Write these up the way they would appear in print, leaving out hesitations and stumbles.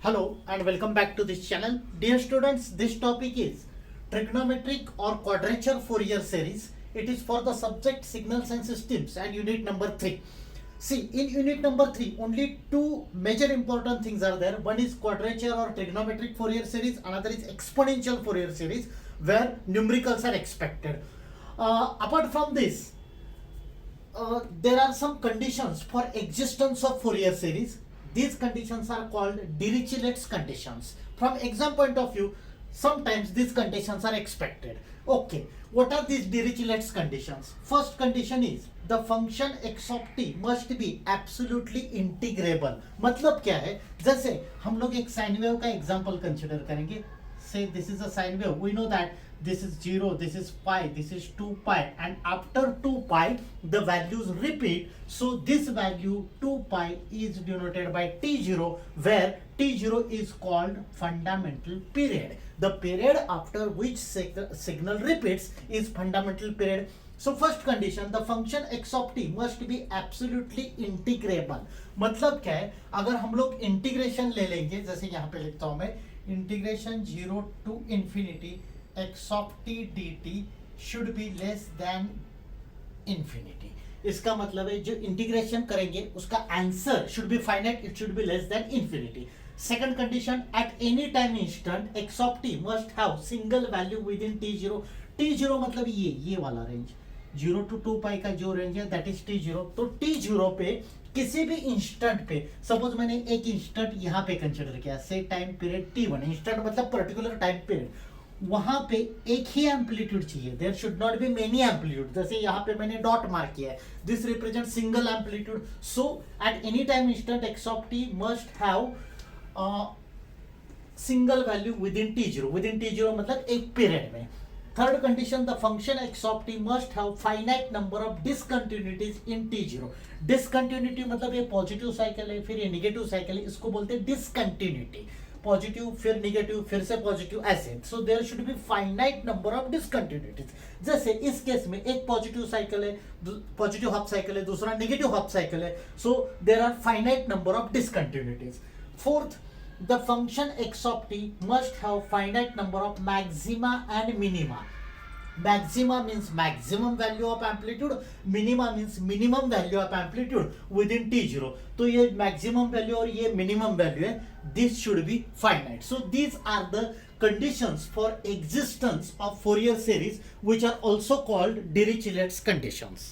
Hello and welcome back to this channel. Dear students, this topic is trigonometric or quadrature Fourier series. It is for the subject signals and systems and unit number 3. See, in unit number 3, only two major important things are there. One is quadrature or trigonometric Fourier series, another is exponential Fourier series where numericals are expected. Apart from this, there are some conditions for existence of Fourier series. These conditions are called Dirichlet's conditions. From exam point of view, sometimes these conditions are expected. Okay, what are these Dirichlet's conditions? First condition is the function x of t must be absolutely integrable. मतलब क्या है? जैसे हम लोग एक sine wave का example consider करेंगे. Say this is a sine wave. We know that this is 0, this is pi, this is 2 pi, and after 2 pi the values repeat. So this value 2 pi is denoted by t0, where t0 is called fundamental period. The period after which signal repeats is fundamental period. So first condition, the function x of t must be absolutely integrable. मतलब क्या है? अगर हम लोग integration ले लेंगे, जैसे यहाँ पे लिखता हूं मैं, integration 0 to infinity x of t dt should be less than infinity. इसका मतलब है जो इंटीग्रेशन करेंगे उसका answer should be finite, it should be less than infinity. Second condition, eight any time instant x of t must have single value within t0. t0 मतलब ये वाला range 0 to 2 पाई का जो रेंज है दैट इज t0. तो t0 पे किसी भी इंस्टेंट पे, सपोज मैंने एक इंस्टेंट यहाँ पे कंसिडर किया, say time period t1. Instant मतलब पर्टिकुलर टाइम पीरियड, वहां पे एक ही एम्पलीट्यूड चाहिए. There should not be many amplitude. जैसे यहाँ पे मैंने डॉट मार्क किया है, this represent single amplitude. So at any time instant x of t must have single value within t0. Within t0 मतलब एक period में. Third condition, the function x of t must have finite number of discontinuities in t0. Discontinuity मतलब ये positive cycle है, फिर ये negative cycle है, इसको बोलते हैं डिसकंटिन्यूटी. पॉजिटिव फिर नेगेटिव फिर से पॉजिटिव, ऐसे. So there should be finite number of discontinuities. जैसे इस केस में एक पॉजिटिव साइकिल है, पॉजिटिव हाफ साइकिल है, दूसरा नेगेटिव हाफ साइकिल है. So there are finite number of discontinuities. Fourth, the function x of t must have finite number of maxima and minima. Maxima means maximum value of amplitude, minima means minimum value of amplitude within t0. तो ये maximum value और ये minimum value है, this should be finite. So these are the conditions for existence of Fourier series, which are also called Dirichlet's conditions.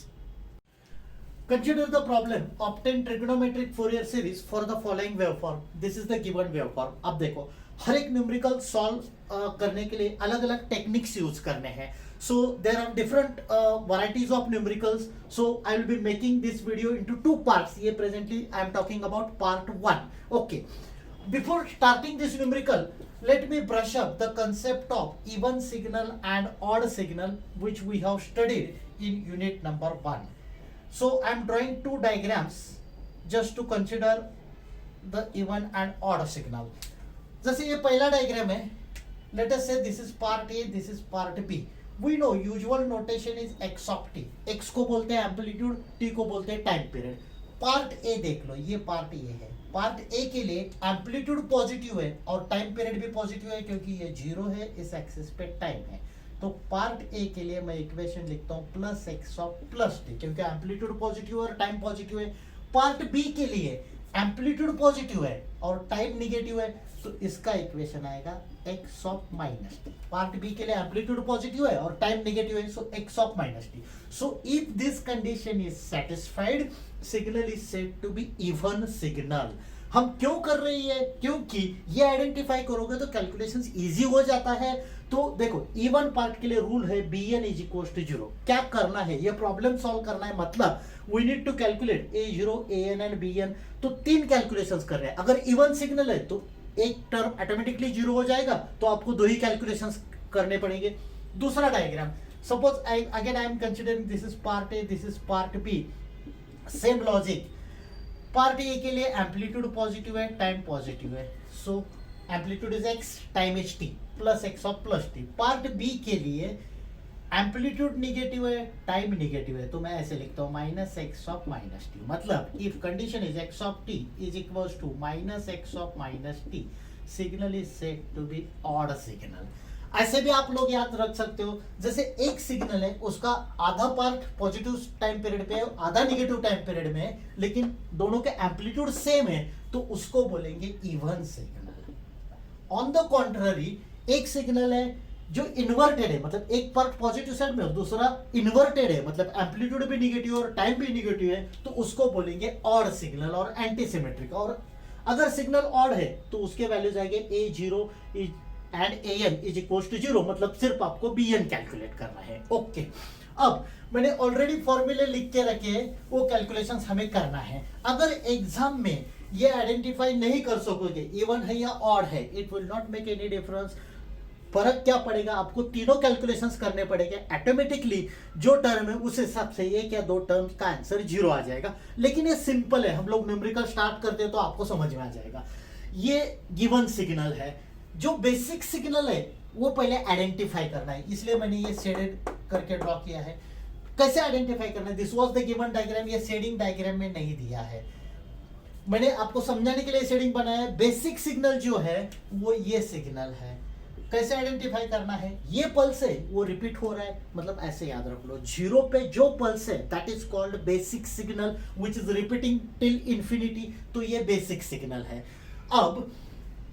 Consider the problem. Obtain trigonometric Fourier series for the following waveform. This is the given waveform. अब देखो, हर एक numerical solve करने के लिए अलग अलग techniques use करने हैं. So there are different varieties of numericals. So I will be making this video into two parts. ये presently I am talking about part 1. Okay. Before starting this numerical, let me brush up the concept of even signal and odd signal, which we have studied in unit number 1. So I am drawing two diagrams just to consider the even and odd signal. जैसे ये पहला diagram है, let us say this is part A, this is part B. We know usual notation is x of t. x को बोलते हैं amplitude, t को बोलते हैं टाइम पीरियड. पार्ट ए देख लो, ये पार्ट ए है. पार्ट ए के लिए एम्पलीट्यूड पॉजिटिव है और टाइम पीरियड भी पॉजिटिव है क्योंकि ये 0 है, इस एक्सिस पे टाइम है. तो पार्ट ए के लिए मैं इक्वेशन लिखता हूँ plus x of plus T, क्योंकि एम्पलीट्यूड पॉजिटिव है और टाइम पॉजिटिव है. पार्ट बी के लिए एम्पलीट्यूड पॉजिटिव है और टाइम निगेटिव है, तो इसका इक्वेशन आएगा x of minus t. Part b के लिए एम्पलीट्यूड पॉजिटिव है और टाइम निगेटिव है, so x of minus t. So if this condition is satisfied, signal is said to be even signal. हम क्यों कर रही है? क्योंकि ये आइडेंटिफाई करोगे तो कैलकुलेशंस इजी हो जाता है. तो देखो, इवन पार्ट के लिए रूल है bn इज इक्वल टू 0. क्या करना है? ये प्रॉब्लम सॉल्व करना है, मतलब we need to calculate a0 an and bn. तो तीन कैलकुलेशंस कर रहे हैं. अगर इवन सिग्नल है तो एक टर्म ऑटोमेटिकली 0 हो जाएगा, तो आपको दो ही कैलकुलेशंस करने पड़ेंगे. दूसरा diagram, suppose again I am considering this is part a, this is part b. Same logic. Part a के लिए एम्पलीट्यूड पॉजिटिव है, टाइम पॉजिटिव है, so amplitude is x, time is t, plus x of plus t. Part b के लिए amplitude negative है, time negative है, तो मैं ऐसे लिखता हूँ minus x of minus t. मतलब if condition is x of t is equals to minus x of minus t, signal is said to be odd signal. ऐसे भी आप लोग याद रख सकते हो, जैसे एक सिग्नल है उसका आधा पार्ट पॉजिटिव टाइम पीरियड पे है, आधा निगेटिव टाइम पीरियड में है, लेकिन दोनों के एम्पलीट्यूड सेम है, तो उसको बोलेंगे even signal. On the contrary एक सिग्नल है जो इन्वर्टेड है, मतलब एक पार्ट पॉजिटिव साइड में और दूसरा इन्वर्टेड है, मतलब एम्पलीट्यूड भी निगेटिव और टाइम भी निगेटिव है, तो उसको बोलेंगे ऑड सिग्नल और एंटीसिमेट्रिक। और अगर सिग्नल ऑड है तो उसके वैल्यूज आएंगे a0 and an is equal to 0, मतलब सिर्फ आपको bn कैलकुलेट करना है। ओके, अब मैंने ऑलरेडी फॉर्मूले लिख के रखे हैं, वो कैलकुलेशंस हमें करना है। अगर एग्जाम में ये आइडेंटिफाई नहीं कर सकोगे इवन है या ऑड है, it will not make any difference. फर्क क्या पड़ेगा, आपको तीनों कैलकुलेशंस करने पड़ेंगे, ऑटोमेटिकली जो टर्म है उस हिसाब से एक या दो टर्म का आंसर 0 आ जाएगा। लेकिन ये सिंपल है, हम लोग न्यूमेरिकल स्टार्ट करते हैं तो आपको समझ में आ जाएगा। ये गिवन सिग्नल है, जो बेसिक सिग्नल है वो पहले आइडेंटिफाई करना है, इसलिए मैंने ये शेडेड करके ड्रॉ किया है। कैसे आइडेंटिफाई करना है, this was the given diagram, ये शेडिंग डायग्राम में नहीं दिया है, मैंने आपको समझाने के लिए शेडिंग बनाया है। बेसिक सिग्नल जो है वो ये सिग्नल है। कैसे आइडेंटिफाई करना है, ये पल्स है वो रिपीट हो रहा है, मतलब ऐसे याद रख लो, 0 पे जो पल्स है that is called basic signal which is repeating till infinity, तो ये बेसिक सिग्नल है। अब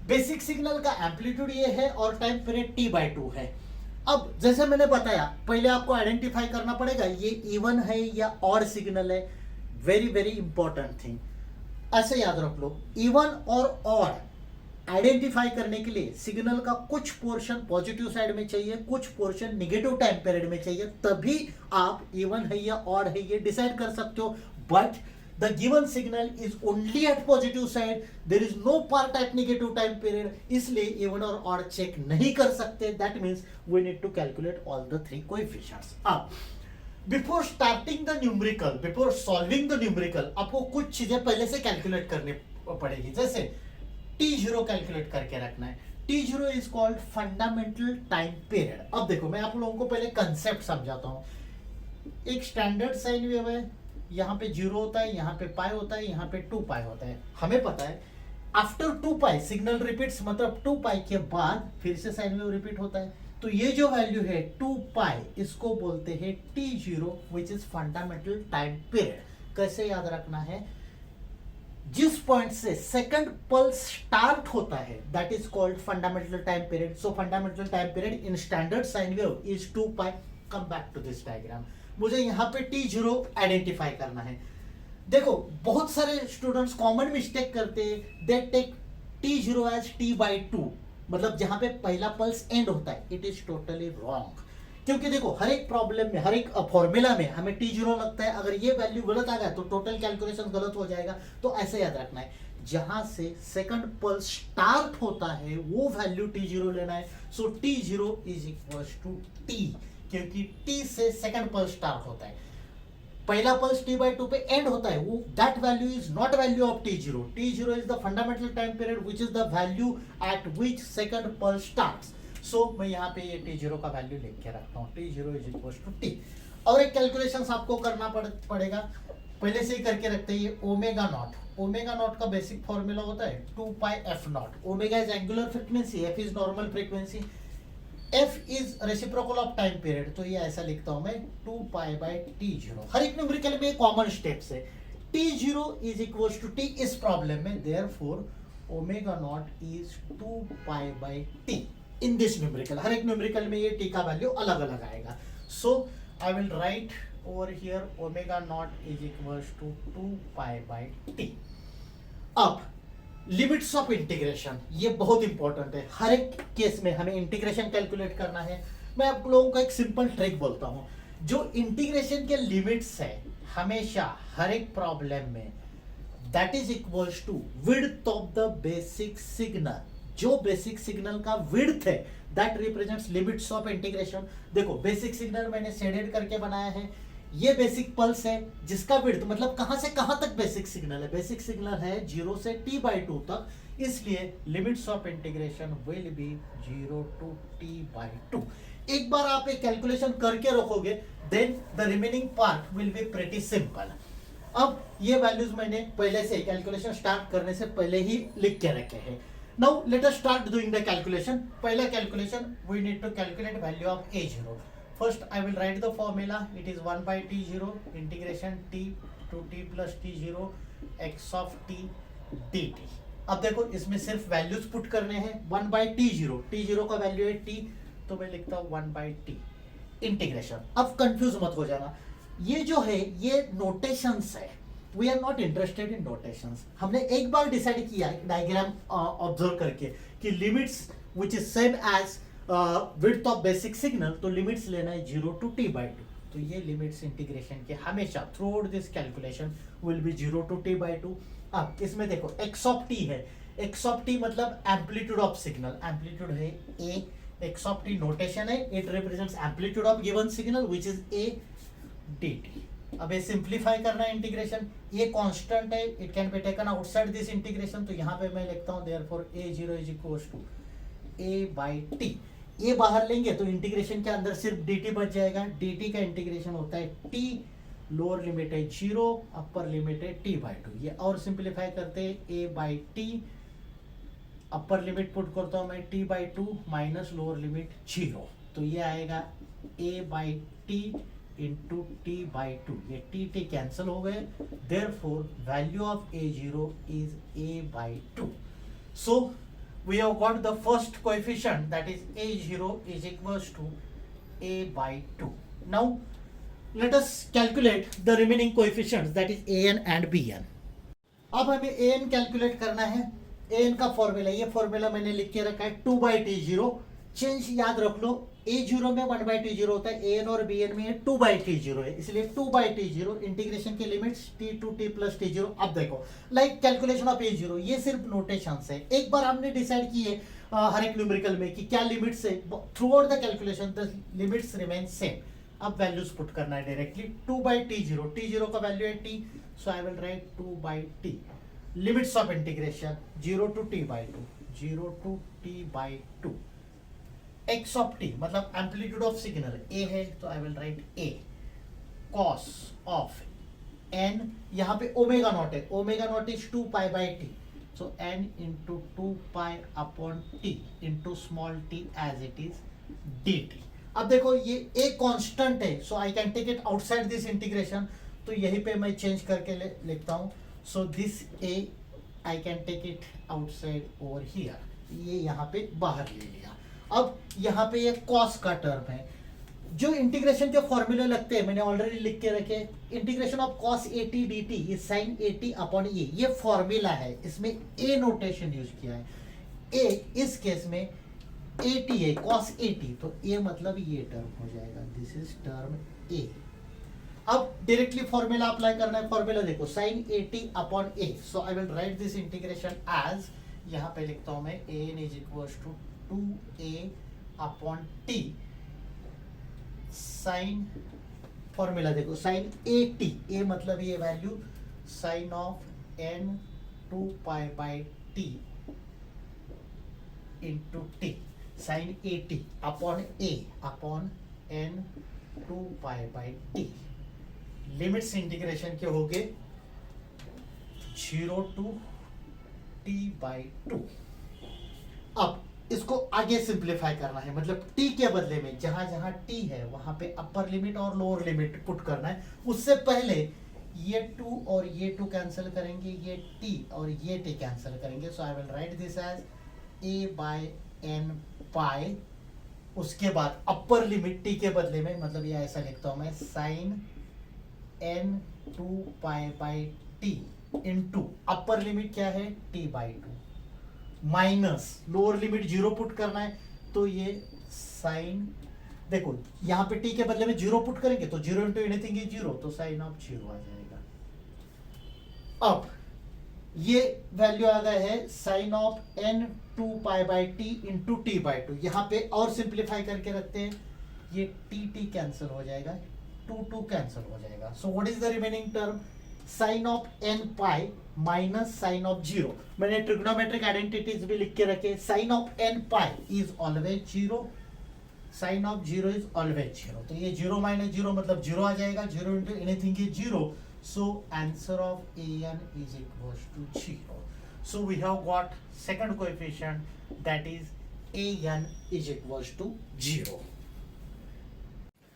बेसिक सिग्नल का एम्पलीट्यूड ये है और टाइम पीरियड t/2 है। अब जैसे मैंने बताया, पहले आपको आइडेंटिफाई करना पड़ेगा ये इवन है या ऑड सिग्नल है। वेरी वेरी इंपॉर्टेंट थिंग, ऐसे याद रख लो, इवन और ऑड आइडेंटिफाई करने के लिए सिग्नल का कुछ पोर्शन पॉजिटिव साइड में चाहिए, कुछ पोर्शन निगेटिव टाइम पीरियड में चाहिए, तभी आप इवन है या ऑड है ये डिसाइड कर सकते हो। But the given signal is only at positive side, there is no part at negative time period, इसलिए इवन और ऑड चेक नहीं कर सकते। That means we need to calculate all the three coefficients. अब before starting the numerical, before solving the numerical, आपको कुछ चीजें पहले से कैलकुलेट करनी पड़ेगी। जैसे t0 कैलकुलेट करके रखना है। t0 is called fundamental time period. अब देखो, मैं आप लोगों को पहले कंसेप्ट समझाता हूं। एक स्टैंडर्ड साइन वेव है, यहाँ पे 0 होता है, यहाँ पे पाई होता है, यहाँ पे 2 पाई होता है। हमें पता है आफ्टर 2 पाई सिग्नल रिपीट्स, मतलब 2 पाई के बाद फिर से साइन वेव रिपीट होता है। तो ये जो वैल्यू है 2 पाई, इसको बोलते हैं t0 which is fundamental time period. कैसे याद रखना है, जिस पॉइंट से सेकंड पल्स स्टार्ट होता है that is called fundamental time period. So fundamental time period in standard sine wave is 2 pi. Come back to this diagram, मुझे यहाँ पे t0 आइडेंटिफाई करना है। देखो, बहुत सारे स्टूडेंट्स कॉमन मिस्टेक करते हैं, they take t0 as t/2, मतलब जहां पे पहला पल्स एंड होता है। इट इज टोटली रॉन्ग, क्योंकि देखो हर एक प्रॉब्लम में, हर एक फॉर्मूला में हमें t0 लगता है। अगर ये वैल्यू गलत आ गया तो टोटल कैलकुलेशन गलत हो जाएगा। तो ऐसे याद रखना है, जहां से सेकंड पल्स स्टार्ट होता है वो वैल्यू t0 लेना है। So t0 is equals to t, क्योंकि t से सेकंड पल्स स्टार्ट होता है, पहला पल्स t/2 पे एंड होता है, वो that value is not value of t0। t0 is the fundamental time period which is the value at which second pulse starts. So मैं यहाँ पे ये t0 का वैल्यू लिख के रखता हूँ, t0 is equal to t। और एक कैलकुलेशन आपको करना पड़ेगा, पहले से ही करके रखते हैं, ये ओमेगा नॉट। ओमेगा नॉट का बेसिक फॉर्मूला होता है 2 पाई f not. Omega is angular frequency, f is normal frequency, f is reciprocal of time period. तो ये ऐसा लिखता हूं मैं 2 पाई बाय t0। हर एक न्यूमेरिकल में कॉमन स्टेप्स है। t0 is equal to t इस प्रॉब्लम में, therefore omega not is 2 pi by t in this numerical. हर एक न्यूमेरिकल में ये t का वैल्यू अलग अलग आएगा। So I will write over here omega not is equal to 2 pi by t। अब लिमिट्स ऑफ इंटीग्रेशन, ये बहुत इंपॉर्टेंट है। हर एक केस में हमें इंटीग्रेशन कैलकुलेट करना है। मैं आप लोगों को एक सिंपल ट्रिक बोलता हूं, जो इंटीग्रेशन के लिमिट्स है हमेशा हर एक प्रॉब्लम में, that is equals to width of the basic signal. जो बेसिक सिग्नल का विड्थ है that represents limits of integration. देखो, बेसिक सिग्नल मैंने शेडेड करके बनाया है, ये बेसिक पल्स है जिसका विड्थ, मतलब कहां से कहां तक बेसिक सिग्नल है। बेसिक सिग्नल है 0 से t/2 तक, इसलिए limits of integration will be 0 to t/2। एक बार आप एक कैलकुलेशन करके रखोगे then the remaining part will be pretty simple. अब ये वैल्यूज मैंने पहले से कैलकुलेशन स्टार्ट करने से पहले ही लिख के रखे हैं। Now let us start doing the calculation. पहला calculation we need to calculate value of a0। First I will write the formula, it is 1/t0 integration t to t plus t0 x of t dt। अब देखो इसमें सिर्फ values put करने हैं। 1/t0, t0 का value है t, तो मैं लिखता हूँ 1/t इंटीग्रेशन। अब कंफ्यूज मत हो जाना, ये जो है ये नोटेशंस है, we are not interested in notations. हमने एक बार डिसाइड किया डायग्राम ऑब्जर्व करके कि limits which is same as width of basic signal, तो लिमिट्स लेना है 0 to t/2। तो ये लिमिट्स इंटीग्रेशन के हमेशा throughout this calculation will be 0 to t/2। अब इसमें देखो x ऑफ t है, x ऑफ t मतलब एम्पलीट्यूड ऑफ सिग्नल, एम्पलीट्यूड है a, x of t notation है, it represents amplitude of given signal which is a dt। अब ये simplify करना है इंटीग्रेशन, ये कांस्टेंट है, it can be taken outside this integration, तो यहाँ पे मैं लिखता हूँ therefore a0 is equals to a/t। ये बाहर लेंगे तो इंटीग्रेशन के अंदर सिर्फ dt बच जाएगा। dt का इंटीग्रेशन होता है t, लोअर लिमिट है 0, अपर लिमिट है t/2। ये और सिंप्लीफाई करते हैं a/t, अपर लिमिट पुट करता हूँ मैं t/2 माइनस लोअर लिमिट 0, तो ये आएगा a/t इंटू t/2। ये t कैंसिल हो गए, therefore value of a0 is a/2। So we have got the first coefficient, that is a0 is equals to a/2। now let us calculate the remaining coefficients, that is an and bn। अब हमें an calculate करना है। an का formula, ये formula मैंने लिख के रखा है 2/t0। चेंज याद रख लो, a0 में 1/t0 होता है, an और bn में 2/t0 है, इसलिए 2/t0 इंटीग्रेशन की limits t to t plus t0। अब देखो लाइक कैलकुलेशन ऑफ a0, ये सिर्फ नोटेशंस है। एक बार हमने डिसाइड किए हर एक न्यूमेरिकल में कि क्या लिमिट्स है, through out the calculation the limits remain same. अब वैल्यूज पुट करना है डायरेक्टली। 2/t0, t0 का वैल्यू है t, so I will right 2/t। Limits of integration 0 to t/2, 0 to t/2। x of t मतलब amplitude of signal a है, तो I will right a cos of n, यहाँ पे omega naught है, omega not is 2π/t, so n into 2π/t into small t as it is dt। अब देखो ये a constant है, so I can take it outside this integration, तो यहीं पे मैं चेंज करके लिखता हूँ। So this a I can take it outside over here, ये यहाँ पे बाहर ले लिया। अब यहाँ पे ये कॉस का टर्म है, जो इंटीग्रेशन के फॉर्मूले लगते हैं मैंने ऑलरेडी लिख के रखे। Integration of cos at dt is sin at upon a, ये फॉर्मूला है, इसमें a नोटेशन यूज किया है। a इस केस में at है, cos at, तो a मतलब ये टर्म हो जाएगा, दिस इज टर्म a। अब डायरेक्टली फॉर्मूला अप्लाई करना है। फॉर्मूला देखो sin at upon a, so I will write this integration as, यहाँ पे लिखता हूँ मैं an is equals to 2a upon t sine, formula देखो साइन at, a मतलब ये value sine of n 2π/t into t, sine at upon a upon n 2π/t। Limits integration के हो गए 0 to t/2। अब इसको आगे सिंप्लीफाई करना है, मतलब t के बदले में जहां जहां t है वहां पे अपर लिमिट और लोअर लिमिट पुट करना है। उससे पहले ये 2 और ये 2 कैंसिल करेंगे, ये t और ये t कैंसिल करेंगे, so I will write this as a/n pi. उसके बाद अपर लिमिट t के बदले में, मतलब ये ऐसा लिखता हूं मैं, sine n 2π/t into upper limit क्या है t/2 minus lower limit 0 put करना है, तो ये साइन, देखो यहाँ पे t के बदले में 0 पुट करेंगे तो 0 इंटू एनीथिंग इज 0, तो साइन ऑफ 0 आ जाएगा। अब ये वैल्यू आ गया है sign of n 2π/t into t/2। यहाँ पे और सिंप्लीफाई करके रखते हैं, ये t कैंसिल हो जाएगा, 2 कैंसिल हो जाएगा। So what is the remaining term, sine of n pi minus sine of zero. मैंने ट्रिग्नोमेट्रिक आइडेंटिटीज भी लिख के रखे। Sine of n pi is always zero, sine of zero is always zero. तो ये जीरो माइनस जीरो मतलब zero आ जाएगा, zero into anything is zero, so answer of an is equals to zero. So we have got second coefficient that is an is equals to zero.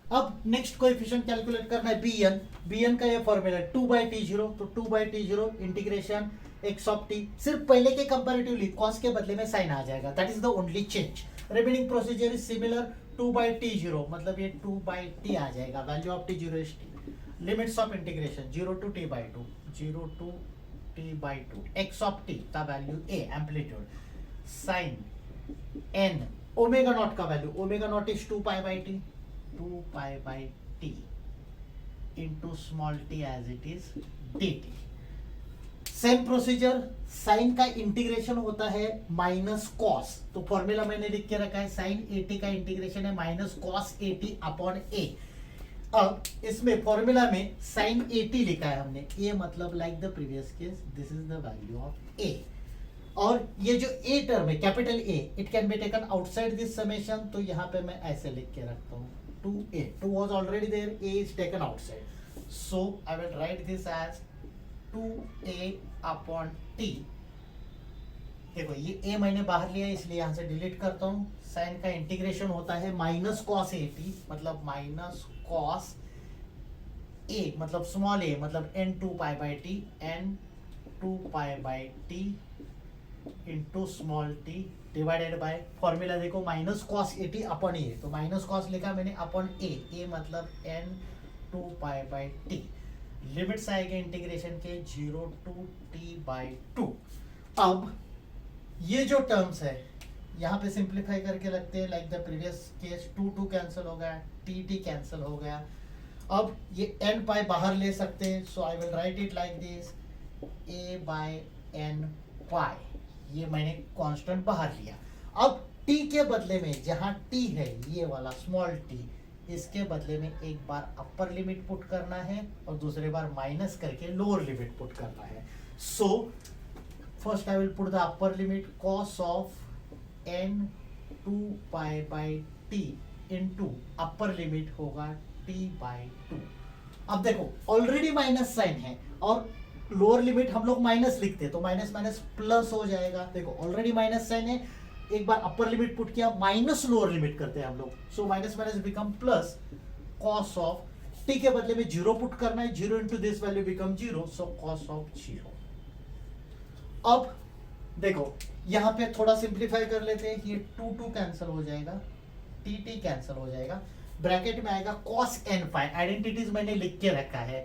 अब next coefficient calculate करना है bn। bn का ये formula है 2/t0, तो 2/t0 integration x of t, सिर्फ पहले के कंपैरेटिवली cos के बदले में sin आ जाएगा, that is the only change. Remaining procedure is similar, 2/t0 मतलब ये 2/t आ जाएगा, value of t0 is t। Limits of integration 0 to t/2, 0 to t/2, x of t का value a, amplitude, sin n, omega not का value, omega not is 2π/t, 2π/t into small t as it is dt। Same procedure, sine का integration होता है minus cos, तो formula मैंने लिख के रखा है, साइन 80 का इंटीग्रेशन है माइनस कॉस 80 अपॉन a। अब इसमें फॉर्मूला में साइन 80 लिखा है हमने, a मतलब like the previous case, this is the value of a। और ये जो a टर्म है capital A, it can be taken outside this summation, तो यहाँ पे मैं ऐसे लिख के रखता हूँ 2a, 2 was already there, a is taken outside, so I will write this as 2a upon t। देखो ये a मैंने बाहर लिया इसलिए यहाँ से डिलीट करता हूँ। साइन का इंटीग्रेशन होता है माइनस कॉस 80 मतलब माइनस कॉस a मतलब स्मॉल a मतलब n 2π/t, n 2π/t into small t divided by formula देखो माइनस कॉस 80 अपॉन ए, तो माइनस कॉस लिखा मैंने अपॉन ए मतलब n 2π/t। लिमिट्स आएंगे इंटीग्रेशन के 0 to t/2। अब ये जो टर्म्स है यहाँ पे सिंप्लीफाई करके लगते हैं like the previous case, 2 cancel हो गया, t कैंसिल हो गया। अब ये n पाई बाहर ले सकते हैं, so I will write it like this, a/n pi, ये मैंने कांस्टेंट बाहर लिया। अब t के बदले में जहां t है ये वाला स्मॉल t, इसके बदले में एक बार अपर लिमिट पुट करना है और दूसरे बार माइनस करके लोअर लिमिट पुट करना है। So first I will put the upper limit, cos of n 2π/t into upper limit होगा t/2। अब देखो ऑलरेडी माइनस साइन है और लोअर लिमिट हम लोग माइनस लिखते हैं तो माइनस माइनस प्लस हो जाएगा। देखो ऑलरेडी माइनस साइन है, एक बार अपर लिमिट पुट किया, माइनस लोअर लिमिट करते हैं हम लोग, so minus minus become plus, cos of T के बदले में जीरो पुट करना है, zero into this value become zero, so cos of zero. अब देखो यहाँ पे थोड़ा सिंप्लीफाई कर लेते हैं, ये 2 कैंसिल हो जाएगा, टी कैंसिल हो जाएगा, ब्रैकेट में आएगा cos n पाई, आइडेंटिटीज मैंने लिख के रखा है,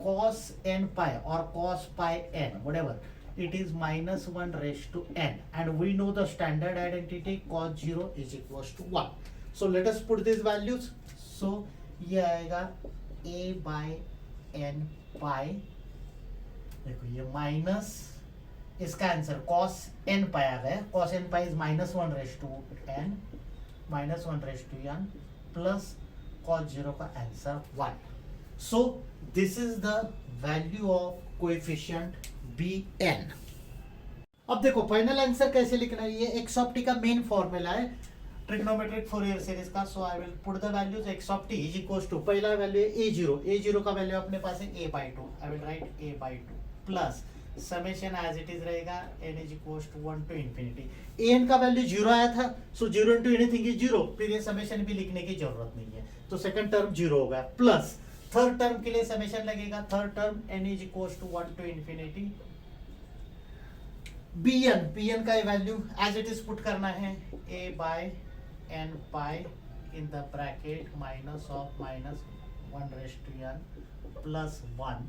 cos n pi or cos pi n, whatever, it is -1 raised to n, and we know the standard identity cos 0 is equals to 1. So let us put these values. So ये आएगा a/n pi, देखो ये minus, इसका answer cos n pi आ गया, cos n pi is -1 raised to n, -1 raised to n plus cos 0 का answer 1. So this is the value of coefficient bn. अब देखो final answer कैसे लिखना है, ये x ऑफ t का मेन फॉर्मूला है ट्रिग्नोमेट्रिक फोरियर सीरीज का। So I will put the values x of t is equals to, पहला वैल्यू है a0 का वैल्यू अपने पास है a/2, I will write a/2 plus summation as it is रहेगा n is equals to 1 to infinity। an का value 0 आया था, सो 0 into एनीथिंग इज 0, फिर ये समेशन भी लिखने की जरूरत नहीं है, तो सेकंड टर्म 0 हो गया, प्लस थर्ड टर्म के लिए समेशन लगेगा, third term n is equals to 1 to infinity। bn का value as it is put करना है a/n pi in the bracket minus of -1 raised to n plus 1।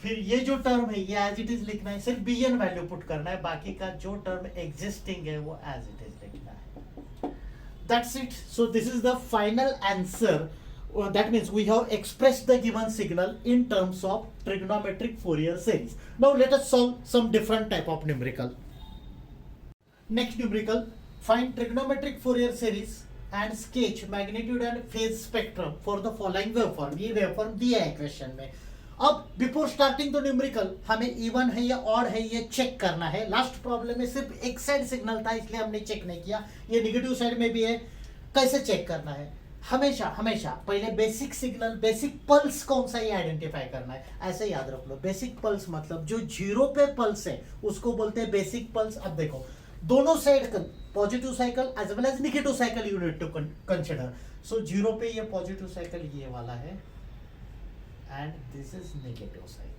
फिर ये जो टर्म है ये एज इट इज लिखना है, सिर्फ bn वैल्यू पुट करना है, बाकी का जो टर्म एग्जिस्टिंग है वो एज इट इज लिखना है। That's it. So this is the final answer. That means we have expressed the given signal in terms of trigonometric Fourier series. Now let us solve some different type of numerical. Next numerical, find trigonometric Fourier series and sketch magnitude and phase spectrum for the following waveform. ये waveform दिया है question में। अब before starting the numerical हमें even है या odd है ये चेक करना है। लास्ट प्रॉब्लम में सिर्फ एक साइड सिग्नल था इसलिए हमने चेक नहीं किया, ये नेगेटिव साइड में भी है। कैसे चेक करना है? हमेशा हमेशा पहले बेसिक सिग्नल, बेसिक पल्स कौन सा ये आइडेंटिफाई करना है। ऐसे याद रख लो, बेसिक पल्स मतलब जो जीरो पे पल्स है उसको बोलते हैं बेसिक पल्स। अब देखो दोनों side positive cycle as well as negative cycle you need to consider. So zero पे ये पॉजिटिव साइकिल ये वाला है and this is negative cycle.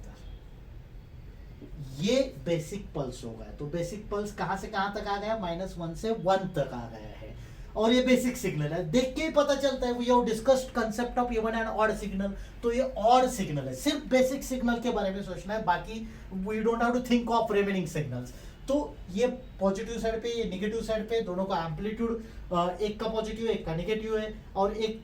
ये बेसिक पल्स होगा। तो बेसिक पल्स कहां से कहां तक आ गया? -1 से 1 तक आ गया है। और ये बेसिक सिग्नल है, देख के ही पता चलता है। We have discussed concept of even and odd signal. तो ये ऑड सिग्नल है, सिर्फ बेसिक सिग्नल के बारे में सोचना है, बाकी we don't have to think of remaining signals. तो ये पॉजिटिव साइड पे, ये नेगेटिव साइड पे, दोनों का एम्पलीट्यूड एक का पॉजिटिव है एक का नेगेटिव है, और एक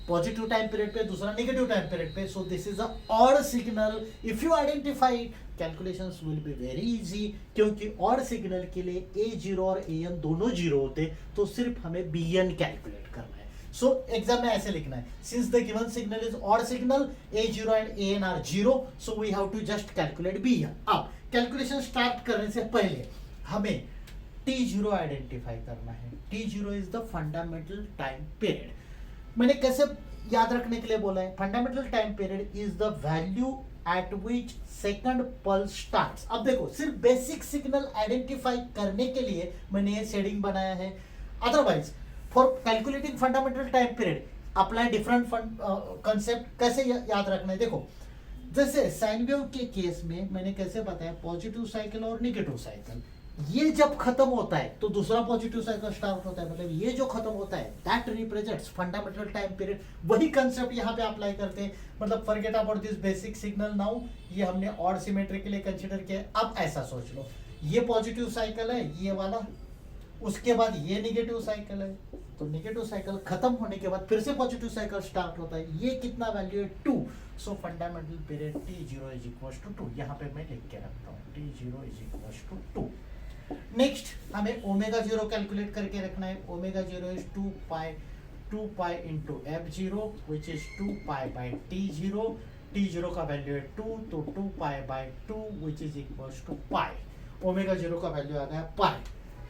पॉजिटिव टाइम पीरियड पे दूसरा नेगेटिव टाइम पीरियड पे। So this is a odd signal. If you identify, calculations will be very easy, क्योंकि ऑड सिग्नल के लिए A0 और AN दोनों जीरो होते, तो सिर्फ हमें BN कैलकुलेट करना है। सो एग्जाम में ऐसे लिखना है, since the given signal is odd signal, A0 and AN are zero, so we have to just calculate BN। अब कैलकुलेशन स्टार्ट करने से पहले हमें T0 आइडेंटिफाई करना है। T0 is the fundamental time period. मैंने कैसे याद रखने के लिए बोला है? Fundamental time period is the value at which second pulse starts. अब देखो सिर्फ बेसिक सिग्नल आइडेंटिफाई करने के लिए मैंने ये शेडिंग बनाया है। Otherwise for calculating fundamental time period apply different concept. कैसे याद रखना है? देखो जैसे साइन वेव के केस में मैंने कैसे बताया, पॉजिटिव साइकिल और नेगेटिव साइकिल, ये जब खत्म होता है तो दूसरा पॉजिटिव साइकिल स्टार्ट होता है। मतलब ये जो खत्म होता है that represents fundamental time period. वही कंसेप्ट यहाँ पे अप्लाई करते हैं। मतलब forget about this basic signal now, ये हमने ऑड सिमेट्री के लिए कंसीडर किया। अब ऐसा सोच लो, ये पॉजिटिव साइकिल है ये वाला, उसके बाद ये नेगेटिव साइकिल है, तो नेगेटिव साइकिल खत्म होने के बाद फिर से पॉजिटिव साइकिल स्टार्ट होता है। ये कितना वैल्यू है? 2। So fundamental period T0 is equals to 2। यहाँ पे मैं लिख के रखता हूँ T0 is equals to 2। Next हमें ओमेगा 0 कैलकुलेट करके रखना है। Omega 0 is 2 pi into f0 which is 2 pi by T0। T0 का वैल्यू है 2, तो 2 pi by 2 which is equals to pi. Omega 0 का वैल्यू आ गया pi.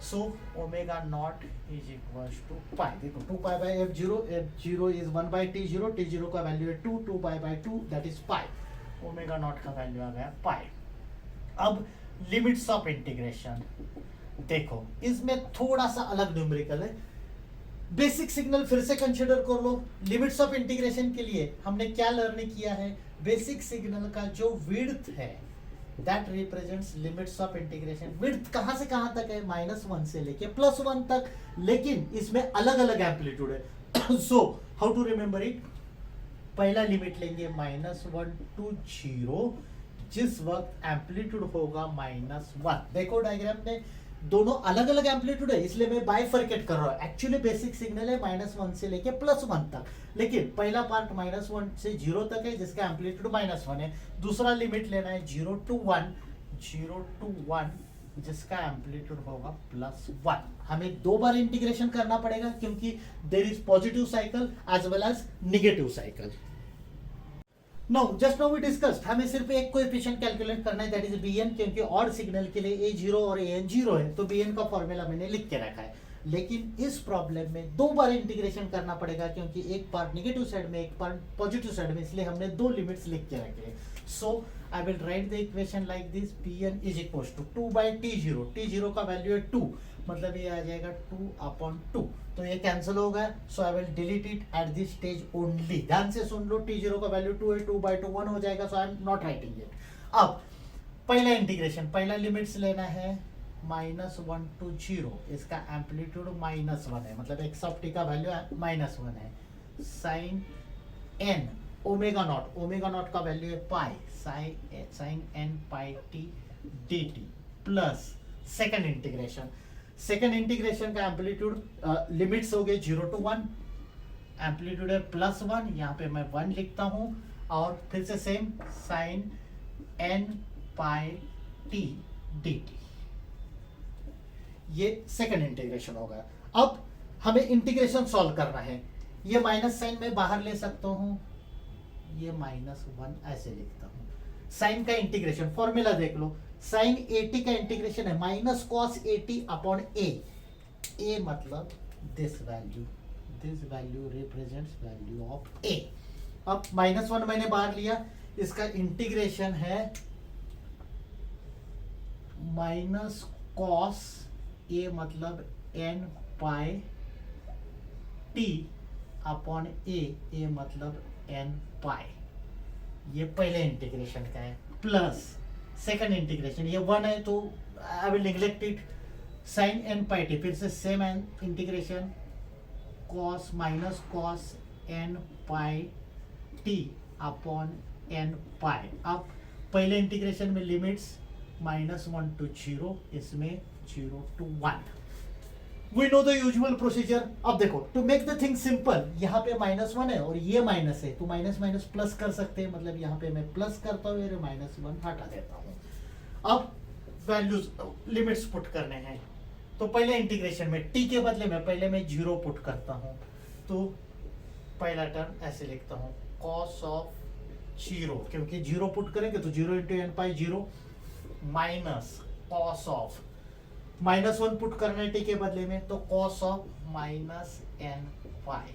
So omega not is equals to पाई। देखो 2 pi by f0 is 1 by T0, T0 का value है 2 pi by 2 that is pi. Omega not का value आ गया पाई। अब लिमिट्स ऑफ इंटीग्रेशन देखो, इसमें थोड़ा सा अलग न्यूमेरिकल है। बेसिक सिग्नल फिर से कंसीडर कर लो। लिमिट्स ऑफ इंटीग्रेशन के लिए हमने क्या लर्न किया है? बेसिक सिग्नल का जो विड्थ है that represents limits of integration. Width कहां से कहां तक है? -1 से लेके +1 तक, लेकिन इसमें अलग अलग एम्पलीट्यूड है। So how to remember it? पहला लिमिट लेंगे -1 to 0, जिस वक्त एम्पलीट्यूड होगा -1। देखो डायग्राम में दोनों अलग अलग एम्पलीट्यूड है, इसलिए मैं बाइफरकेट कर रहा हूं। एक्चुअली बेसिक सिग्नल है -1 से लेके +1 तक, लेकिन पहला पार्ट -1 से 0 तक है जिसका एम्पलीट्यूड -1 है। दूसरा लिमिट लेना है 0 to 1 जिसका एम्पलीट्यूड होगा +1। हमें 2 बार इंटीग्रेशन करना पड़ेगा क्योंकि there is positive cycle as well as negative cycle. Just now we discussed, हमें सिर्फ एक कोएफिशिएंट कैलकुलेट करना है दैट इज BN, क्योंकि ऑड सिग्नल के लिए A0 और AN 0 है, तो BN का फॉर्मूला मैंने लिख के रखा है। लेकिन इस प्रॉब्लम में 2 बार इंटीग्रेशन करना पड़ेगा क्योंकि एक पार्ट नेगेटिव साइड में एक पार्ट पॉजिटिव साइड में, इसलिए हमने 2 लिमिट्स लिख के रखे हैं। So I will write the equation like this, BN is equals to 2 by T0। T0 का वैल्यू है 2, मतलब ये आ जाएगा 2/2, तो ये कैंसिल हो गया। So I will delete it at this stage only. ध्यान से सुन लो, T0 का वैल्यू 2 है, 2/2 1 हो जाएगा। So I am not writing it. अब पहला इंटीग्रेशन, पहला लिमिट्स लेना है -1 to 0, इसका एम्पलीट्यूड -1 है, मतलब x ऑफ t का वैल्यू -1 है। साइन n ओमेगा नॉट का वैल्यू है पाई, sign n pi t dt plus second integration का एम्पलीट्यूड लिमिट्स हो गए 0 to 1, एम्पलीट्यूड है +1, यहाँ पे मैं 1 लिखता हूँ, और फिर से same sign n pi t dt। ये सेकंड इंटीग्रेशन होगा। अब हमें इंटीग्रेशन सॉल्व करना है। ये माइनस साइन में बाहर ले सकता हूं, ये -1 ऐसे लिखता हूँ। साइन का इंटीग्रेशन फॉर्मूला देख लो, साइन 80 का इंटीग्रेशन है माइनस कॉस 80 अपॉन ए मतलब this value represents value of a. अब -1 मैंने बाहर लिया, इसका इंटीग्रेशन है माइनस कॉस ए मतलब n pi t upon a मतलब n पाई। ये पहले इंटीग्रेशन का है, प्लस सेकंड इंटीग्रेशन, ये 1 है तो I will neglect it, sine n pi t, फिर से same integration cos minus cos n pi t upon n pi. अब पहले इंटीग्रेशन में लिमिट्स -1 to 0, इसमें 0 to 1। We know the usual procedure। अब देखो, to make the thing simple, यहाँ पे -1 है और ये माइनस है, तो माइनस माइनस प्लस कर सकते हैं, मतलब यहाँ पे मैं प्लस करता हूँ, ये -1 हटा देता हूँ। अब वैल्यूज लिमिट्स पुट करने हैं, तो पहले इंटीग्रेशन में t के बदले में पहले मैं 0 पुट करता हूँ, तो पहला टर्म ऐसे लिखता हूँ cos ऑफ 0, क्योंकि 0 पुट करेंगे तो 0 into n pi 0, minus cos of -1 put करना है t के बदले में, तो cos of minus n pi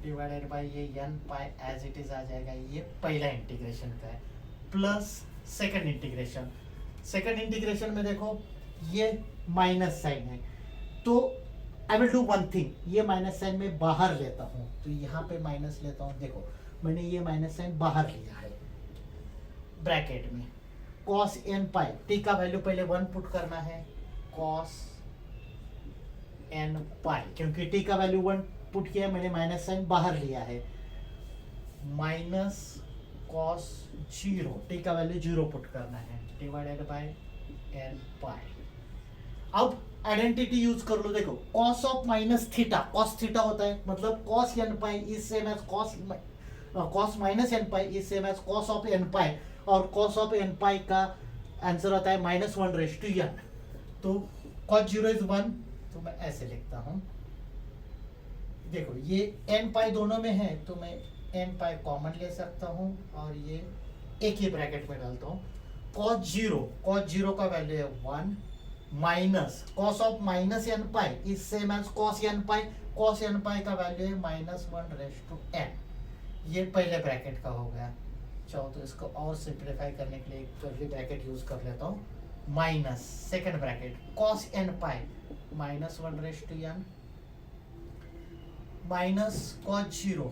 divided by ये n pi as it is आ जाएगा। ये पहला इंटीग्रेशन का है, प्लस सेकंड इंटीग्रेशन में देखो ये माइनस साइन है, तो I will do one thing, ये माइनस साइन में बाहर लेता हूँ, तो यहाँ पे माइनस लेता हूँ। देखो मैंने ये माइनस साइन बाहर लिया है ब्रैकेट में, cos n पाई, t का वैल्यू पहले 1 पुट करना है, cos n पाई, क्योंकि t का वैल्यू 1 पुट किया, मैंने माइनस साइन बाहर लिया है, माइनस cos 0, t का वैल्यू 0 पुट करना है, डिवाइडेड बाय n पाई। अब आइडेंटिटी यूज कर लो, देखो cos of minus theta, cos theta होता है, मतलब cos n pi is same as cos minus n pi is same as cos of n pi, और cos ऑफ n पाई का answer होता है -1/n, तो cos 0 इज 1, तो मैं ऐसे लिखता हूं। देखो ये n पाई दोनों में है, तो मैं n पाई कॉमन ले सकता हूं और ये एक ही ब्रैकेट में डालता हूं। cos 0 का वैल्यू है 1, minus cos of minus n pi is same as cos n pi, cos n pi का वैल्यू है -1/n। ये पहले ब्रैकेट का हो गया। चाहो तो इसको और सिंप्लीफाई करने के लिए एक कर्ली ब्रैकेट यूज कर लेता हूँ, minus second bracket cos n pi -1/n minus cos 0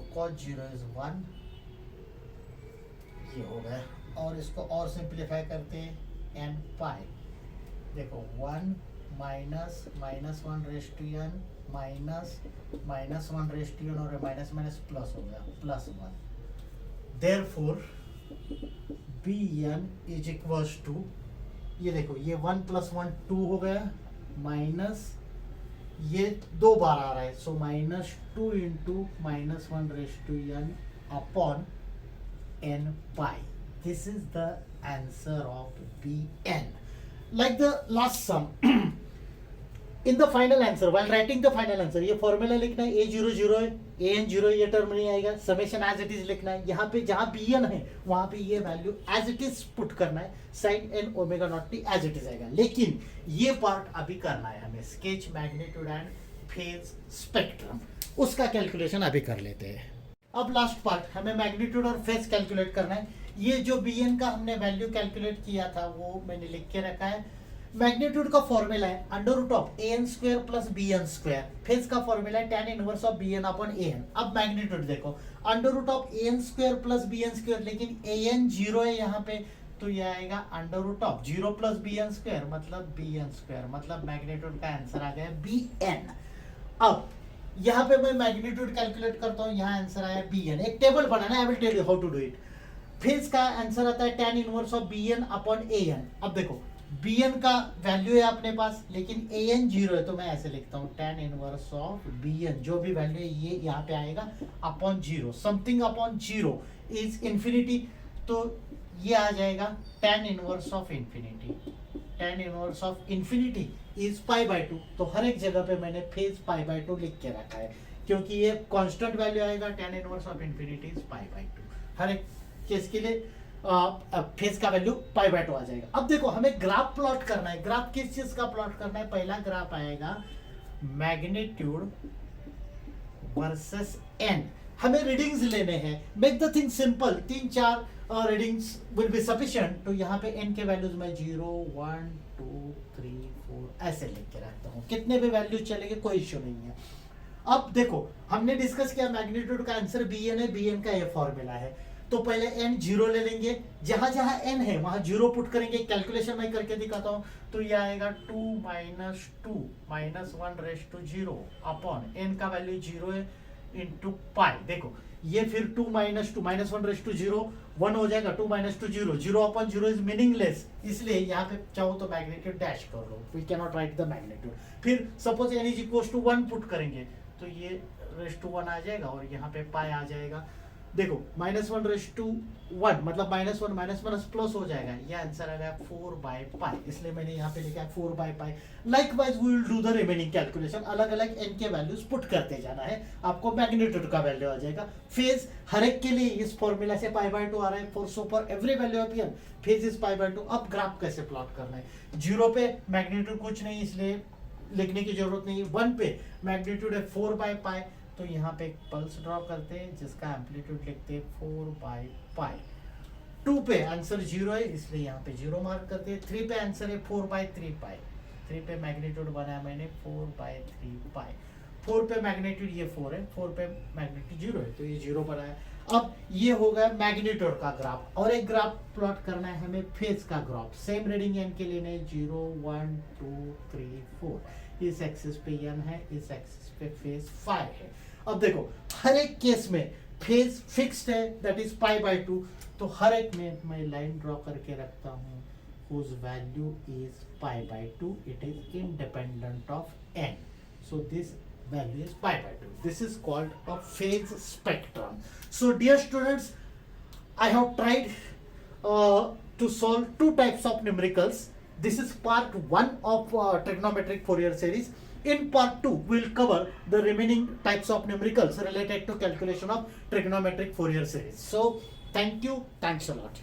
is 1, ये हो गया। और इसको और सिंप्लीफाई करते हैं n पाई, देखो 1 माइनस -1/n माइनस -1/n और माइनस प्लस हो गया, +1। Therefore bn is equals to, ये देखो ये 1 + 1 2 हो गया, माइनस ये 2 बार आ रहा है, सो -2 into -1/n upon n pi. This is the answer of bn। Like the last sum, in the final answer, while writing the final answer, ये फॉर्मूला लिखना है, a0 0 है, an 0 ये टर्म नहीं आएगा, समेशन एज इट इज लिखना है, यहाँ पे जहाँ bn है वहाँ पे ये value as it is put करना है, sin n omega naught t as it is आएगा। लेकिन ये पार्ट अभी करना है हमें, sketch magnitude and phase spectrum, उसका कैलकुलेशन अभी कर लेते हैं। अब लास्ट पार्ट, हमें मैग्नीट्यूड और फेज कैलकुलेट करना है। ये जो bn का हमने वैल्यू कैलकुलेट किया था वो मैंने लिख के रखा है। मैग्नीट्यूड का फॉर्मूला है √an² + bn², फेज का फॉर्मूला है tan inverse of bn upon an। अब मैग्नीट्यूड देखो √an² + bn², लेकिन an 0 है यहाँ पे, तो ये आएगा √0 + bn² मतलब bn², मतलब मैग्नीट्यूड का आंसर आ गया bn। अब यहाँ पे मैं मैग्नीट्यूड कैलकुलेट करता हूँ, यहाँ आंसर आया bn। एक टेबल बनाना है, I will tell you how to do it. Phase का आंसर आता है tan inverse of bn upon an। अब देखो bn का वैल्यू है अपने पास, लेकिन an 0 है, तो मैं ऐसे लिखता हूँ tan इनवर्स ऑफ bn, जो भी वैल्यू है ये यहाँ पे आएगा upon 0, something upon 0 is infinity, तो ये आ जाएगा tan inverse of infinity. tan inverse of infinity is π/2, तो हर एक जगह पे मैंने फेज π/2 लिख के रखा है, क्योंकि ये कांस्टेंट वैल्यू आएगा, tan inverse of infinity is π/2। हर एक केस के लिए फेज का वैल्यू पाई बाय 2 आ जाएगा। अब देखो हमें ग्राफ प्लॉट करना है। ग्राफ किस चीज का प्लॉट करना है? पहला ग्राफ आएगा मैग्नीट्यूड वर्सेस एन। हमें रीडिंग्स लेने हैं। Make the thing simple, 3-4 readings will be sufficient. तो यहाँ पे एन के वैल्यूज में 0 1 2 3 4 ऐसे लेके रखता हूँ। कितने भी वैल्यू चलेंगे कोई इश्यू नहीं है। अब देखो हमने डिस्कस किया मैग्नीट्यूड का आंसर बी एन है। बी एन का ये फॉर्मूला है। तो पहले n 0 ले लेंगे। जहां जहां n है वहां 0 पुट करेंगे। कैलकुलेशन मैं करके दिखाता हूं। तो ये आएगा 2 - 2 -1 रेज़ टू 0 अपॉन n का वैल्यू 0 है इंटू पाई। देखो ये फिर 2 - 2 -1 रेज़ टू 0 1 हो जाएगा। 2 - 2 0 0 अपॉन 0 इज मीनिंगलेस, इसलिए यहाँ पे चाहो तो मैग्नीट्यूड डैश कर लो। We can not write the magnitude. फिर सपोज n इज 1 पुट करेंगे तो ये रेज़ टू 1 आ जाएगा और यहाँ पे पाई आ जाएगा। देखो -1 रेज़ टू 1 मतलब -1 - प्लस हो जाएगा। ये आंसर आ गया 4/π, इसलिए मैंने यहाँ पे लिखा 4/π। Likewise we will do the remaining calculation. अलग अलग n के वैल्यूज पुट करते जाना है, आपको मैग्नीट्यूड का वैल्यू आ जाएगा। फेज हर एक के लिए इस फॉर्मूला से π/2 आ रहा है। For so for every value of n phase is π/2। अब ग्राफ कैसे प्लॉट करना है? 0 पे मैग्नीट्यूड कुछ नहीं, इसलिए लिखने की जरूरत नहीं। 1 पे मैग्नीट्यूड है 4/π, तो यहाँ पे एक पल्स ड्रॉ करते हैं जिसका एम्पलीट्यूड लिखते हैं 4/π। 2 पे आंसर 0 है, इसलिए यहाँ पे 0 मार्क करते हैं। 3 पे आंसर है 4/3π। 3 पे मैग्नीट्यूड बनाया मैंने 4/3π। 4 पे मैग्नीट्यूड ये 4 है, 4 पे मैग्नीट्यूड 0 है, तो ये 0 बनाया। अब ये हो गया मैग्नीट्यूड का ग्राफ। और एक ग्राफ प्लॉट करना है हमें फेज का ग्राफ। सेम रीडिंग n के लिए 0 1 2 3 4। इस एक्सिस पे n है, इस एक्सिस पे फेज 5 है। अब देखो हर एक केस में फेज फिक्स्ड है, दैट इज π/2। तो हर एक में मैं लाइन ड्रॉ करके रखता हूँ whose value is π/2. It is independent of n. So this value is π/2. This is called a phase spectrum. So dear students, I have tried to solve 2 types of numericals. This is part 1 of trigonometric Fourier series. In part 2, we will cover the remaining types of numericals related to calculation of trigonometric Fourier series. So, thank you. Thanks a lot.